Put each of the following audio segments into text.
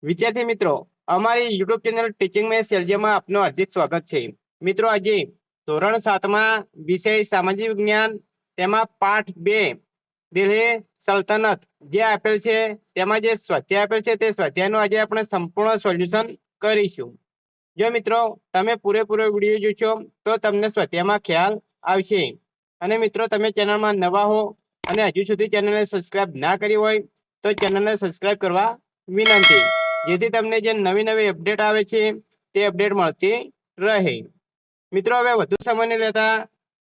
વિદ્યાર્થી મિત્રો, અમારી યુટ્યુબ ચેનલ ટીચિંગ મેં સેલ્જિયમમાં આપનું હાર્દિક સ્વાગત છે। મિત્રો, આજે ધોરણ 7માં વિષય સામાજિક વિજ્ઞાન તેમાં પાઠ 2 દિલ્હી સલ્તનત જે આપેલ છે તેમાં જે સ્વાધ્યાય આપેલ છે તે સ્વાધ્યાયનું આજે આપણે સંપૂર્ણ સોલ્યુશન કરીશું। જો મિત્રો તમે પૂરેપૂરો વિડીયો જોશો તો તમને સ્વાધ્યાયમાં ખ્યાલ આવશે। અને મિત્રો, તમે ચેનલમાં નવા હો અને હજુ સુધી ચેનલને સબસ્ક્રાઇબ ના કરી હોય તો ચેનલને સબસ્ક્રાઇબ કરવા વિનંતી, જેથી તમને જે નવી અપડેટ આવે છે તે અપડેટ મળતી રહે। મિત્રો, હવે વધુ સમય નહીં લેતા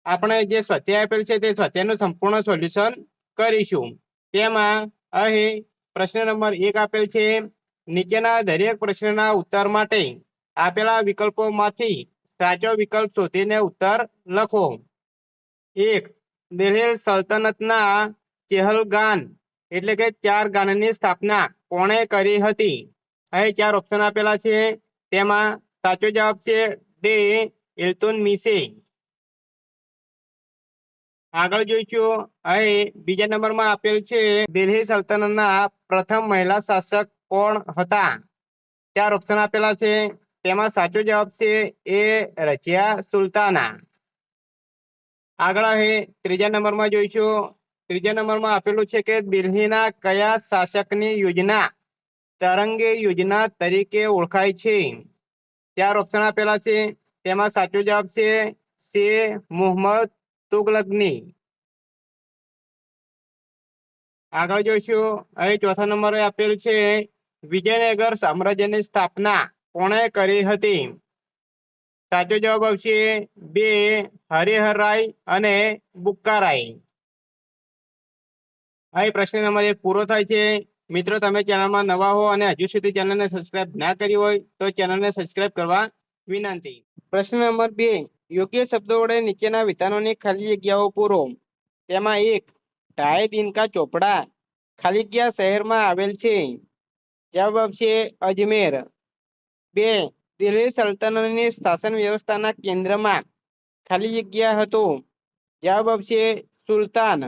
આપણે જે સ્વાધ્યાય આપેલ છે તે સ્વાધ્યાયનું સંપૂર્ણ સોલ્યુશન કરીશું। તેમાં અહીં પ્રશ્ન નંબર 1 આપેલ છે। નીચેના દરેક પ્રશ્નના ઉત્તર માટે આપેલા વિકલ્પોમાંથી સાચો વિકલ્પ શોધીને ઉત્તર લખો। 1. દિલ્હી સલ્તનતના ચેહલગાન એટલે કે 4 ગાનની સ્થાપના કોણે કરી હતી? અહીં 4 ઓપ્શન આપેલા છે, તેમાં સાચો જવાબ છે ડી ઇલ્તુત્મિશે। આગળ જોઈશું, અહીં બીજા નંબરમાં આપેલ છે દિલ્હી સલ્તનતના પ્રથમ મહિલા શાસક કોણ હતા? 4 ઓપ્શન આપેલા છે, તેમાં સાચો જવાબ છે એ રઝિયા સુલ્તાના। આગળ અહીં ત્રીજા નંબરમાં જોઈશું, ત્રીજા નંબરમાં આપેલું છે કે દિલ્હીના કયા શાસકની યોજના તરંગી યોજના તરીકે ઓળખાય છે? 4 ઓપ્શન આપેલા છે, તેમાં સાચો જવાબ છે શેખ મુહમ્મદ તુગલકની। આગળ જોઈશું, અહીં ચોથા નંબરે આપેલ છે વિજયનગર સામ્રાજ્યની સ્થાપના કોણે કરી હતી? સાચો જવાબ આવશે બે હરિહરરાય અને બુક્કારાય। અહીં પ્રશ્ન નંબર 1 પૂરો થાય છે। મિત્રો, તમે ચેનલમાં નવા હો અને હજુ સુધી ચેનલને સબસ્ક્રાઇબ ના કરી હોય તો ચેનલને સબસ્ક્રાઇબ કરવા વિનંતી। પ્રશ્ન નંબર 2, યોગ્ય શબ્દો વડે નીચેના વિધાનોની ખાલી જગ્યાઓ પૂરો। તેમાં 1. ઢાઈ દિનકા ચોપડા ખાલી જગ્યા શહેરમાં આવેલ છે? જવાબ આવશે અજમેર। 2. દિલ્હી સલ્તનતની શાસન વ્યવસ્થાના કેન્દ્રમાં ખાલી જગ્યા હતો? જવાબ આવશે સુલતાન।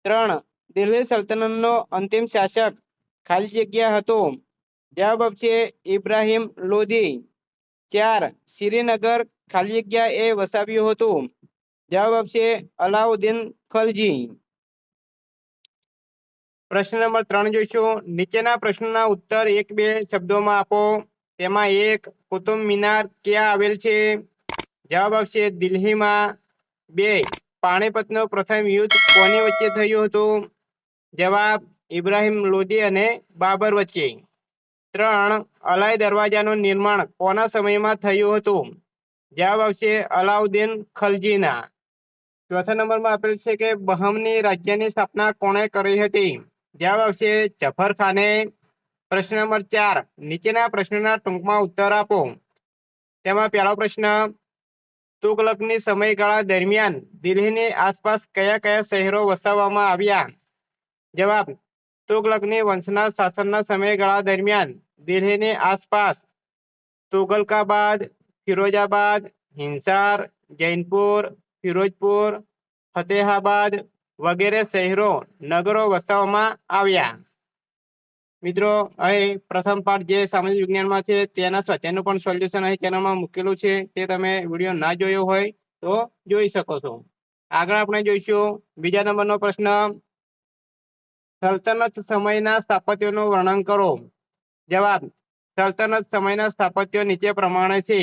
3. દિલ્હી સલ્તનતનો અંતિમ શાસક ખાલી જગ્યા હતો? જવાબ આવશે ઇબ્રાહિમ લોધી। 4. શ્રીનગર ખાલી જગ્યા એ વસાવ્યું હતું? જવાબ આવશે અલાઉદ્દીન ખલજી। પ્રશ્ન નંબર 3 જોઈશું, નીચેના પ્રશ્નોના ઉત્તર 1-2 શબ્દોમાં આપો। તેમાં 1. કુતુબ મિનાર ક્યાં આવેલ છે? જવાબ આવશે દિલ્હીમાં। 2. પાણીપતનું પ્રથમ યુદ્ધ કોની વચ્ચે થયું હતું? જવાબ ઇબ્રાહિમ લોધી અને બાબર વચ્ચે। 3. અલાઈ દરવાજાનું નિર્માણ કોના સમયમાં થયું હતું? જવાબ આવશે અલાઉદ્દીન ખલજીના। ચોથા નંબરમાં આપેલ છે કે બહમની રાજ્યની સ્થાપના કોણે કરી હતી? જવાબ આવશે જફર ખાને। પ્રશ્ન નંબર 4, નીચેના પ્રશ્નોના ટૂંકમાં ઉત્તર આપો। તેમાં પહેલો પ્રશ્ન, તુગલકની સમયગાળા દરમિયાન દિલ્હીની આસપાસ કયા કયા શહેરો વસાવવામાં આવ્યા? જવાબ, તુગલકની વંશના શાસનના સમયગાળા દરમિયાન દિલ્હીની આસપાસ તુગલકાબાદ, ફિરોજાબાદ, હિંસાર, જૈનપુર, ફિરોજપુર, ફતેહાબાદ વગેરે શહેરો નગરો વસાવવામાં આવ્યા। મિત્રો, અહીં પ્રથમ પાઠ જે સામાજિક વિજ્ઞાનમાં છે તેના સ્વાધ્યાયનું પણ સોલ્યુશન અહીં ચેનલમાં મૂકેલું છે, તે તમે વિડીયો ના જોયો હોય તો જોઈ શકો છો। આગળ આપણે જોઈશું બીજા નંબરનો પ્રશ્ન, સલ્તનત સમયના સ્થાપત્યોનું વર્ણન કરો। જવાબ, સલ્તનત સમયના સ્થાપત્યો નીચે પ્રમાણે છે।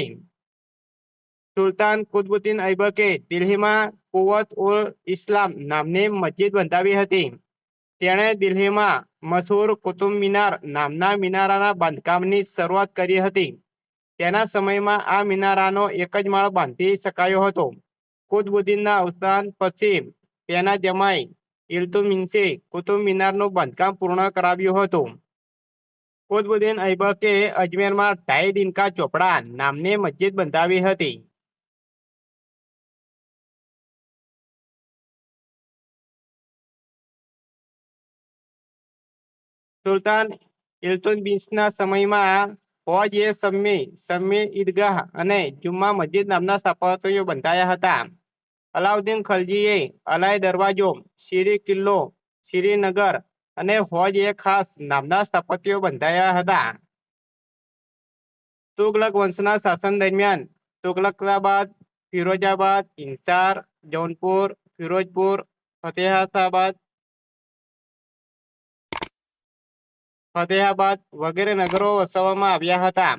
સુલતાન કુતબુદ્દીન ઐબકે દિલ્હીમાં કુવત ઉલ ઇસ્લામ નામની મસ્જિદ બંધાવી હતી। તેણે દિલ્હીમાં મશહૂર કુતુબ મિનાર નામના મિનારાના બાંધકામની શરૂઆત કરી હતી। તેના સમયમાં આ મિનારાનો એક જ માળ બાંધી શકાયો હતો। કુતબુદ્દીનના અવસાન પછી તેના જમાઈ ઇલ્તુત્મિશે કુતુબ મિનારનું બાંધકામ પૂર્ણ કરાવ્યું હતું। કુતબુદ્દીન ઐબકે અજમેરમાં ઢાઈ દિનકા ચોપડા નામની મસ્જિદ બંધાવી હતી। સુલતાન ઇલ્તુત્મિશના સમયમાં હોજ-એ-શમ્મી ઈદગાહ અને જુમ્મા મસ્જિદ નામના સ્થાપત્યો બંધાયા હતા। અલાઉદ્દીન ખલજીએ અલાઈ દરવાજો, શીરી કિલ્લો, શ્રીનગર અને હોજ-એ-ખાસ નામના સ્થાપત્યો બંધાયા હતા। તુગલક વંશના શાસન દરમિયાન તુગલકાબાદ, ફિરોજાબાદ, હિંસાર, જૌનપુર, ફિરોજપુર, ફતેહાબાદ વગેરે નગરો વસાવવામાં આવ્યા હતા.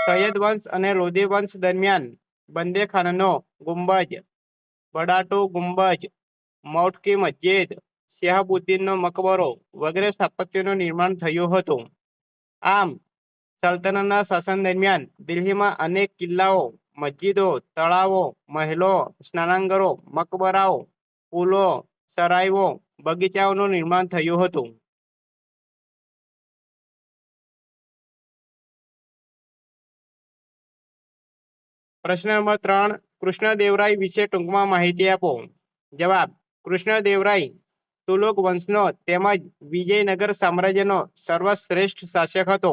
સૈયદ વંશ અને લોધી વંશ દરમિયાન બંદેખાનનો ગુંબજ, બડાટુ ગુંબજ, મૌટ કી મસ્જિદ, શિહાબુદ્દીનનો મકબરો વગેરે સ્થાપત્યોનું નિર્માણ થયું હતું. આમ સલ્તનતના શાસન દરમિયાન દિલ્હીમાં અનેક કિલ્લાઓ, મસ્જિદો, તળાવો, મહેલો, સ્નાનાગરો, મકબરાઓ, પુલો, સરાઈઓ, બગીચાઓનું નિર્માણ થયું હતું. પ્રશ્ન નંબર 3, કૃષ્ણદેવરાય વિશે ટૂંકમાં માહિતી આપો. જવાબ: કૃષ્ણદેવરાય તુલુક વંશનો તેમજ વિજયનગર સામ્રાજ્યનો સર્વશ્રેષ્ઠ શાસક હતો.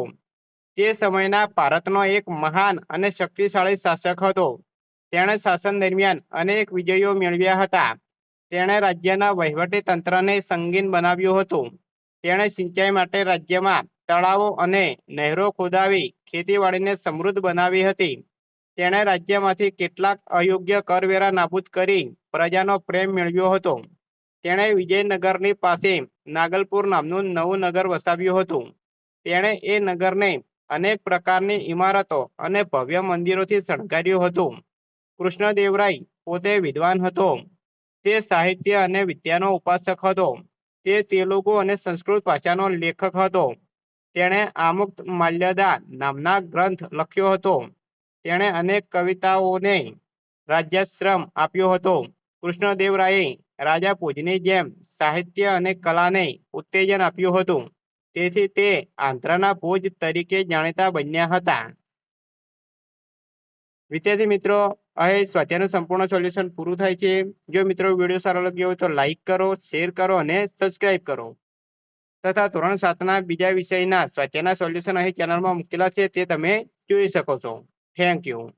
તે સમયના ભારતનો એક મહાન અને શક્તિશાળી શાસક હતો. તેણે શાસન દરમિયાન અનેક વિજયો મેળવ્યા હતા. તેણે રાજ્યના વહીવટી તંત્રને સંગીન બનાવ્યું હતું. તેણે સિંચાઈ માટે રાજ્યમાં તળાવો અને નહેરો ખોદાવી ખેતીવાડીને સમૃદ્ધ બનાવી હતી. તેણે રાજ્યમાંથી કેટલાક અયોગ્ય કરવેરા નાબૂદ કરી પ્રજાનો પ્રેમ મેળવ્યો હતો. તેણે વિજયનગરની પાસે નાગલપુર નામનું નવું નગર વસાવ્યું હતું. તેણે એ નગરને અનેક પ્રકારની ઇમારતો અને ભવ્ય મંદિરોથી શણગાર્યું હતું. કૃષ્ણદેવરાય પોતે વિદ્વાન હતો. તે સાહિત્ય અને વિદ્યાનો ઉપાસક હતો. તે તેલુગુ અને સંસ્કૃત ભાષાનો લેખક હતો. તેણે આમુક્ત માલ્યદા નામના ગ્રંથ લખ્યો હતો. તેણે અનેક કવિતાઓને રાજ્યાશ્રમ આપ્યો હતો. કૃષ્ણદેવરાયે રાજા ભોજની જેમ સાહિત્ય અને કલાને ઉત્તેજન આપ્યું હતું. તેથી તે આંધ્રના ભોજ તરીકે જાણીતા બન્યા હતા. વિદ્યાર્થી મિત્રો, અહીં સ્વાધ્યાયનું સંપૂર્ણ સોલ્યુશન પૂરું થાય છે. જો મિત્રો વિડીયો સારો લાગ્યો હોય તો લાઇક કરો, શેર કરો અને સબસ્ક્રાઇબ કરો. તથા ધોરણ 7ના બીજા વિષયના સ્વાધ્યાયના સોલ્યુશન અહીં ચેનલમાં મૂકેલા છે, તે તમે જોઈ શકો છો. Thank you.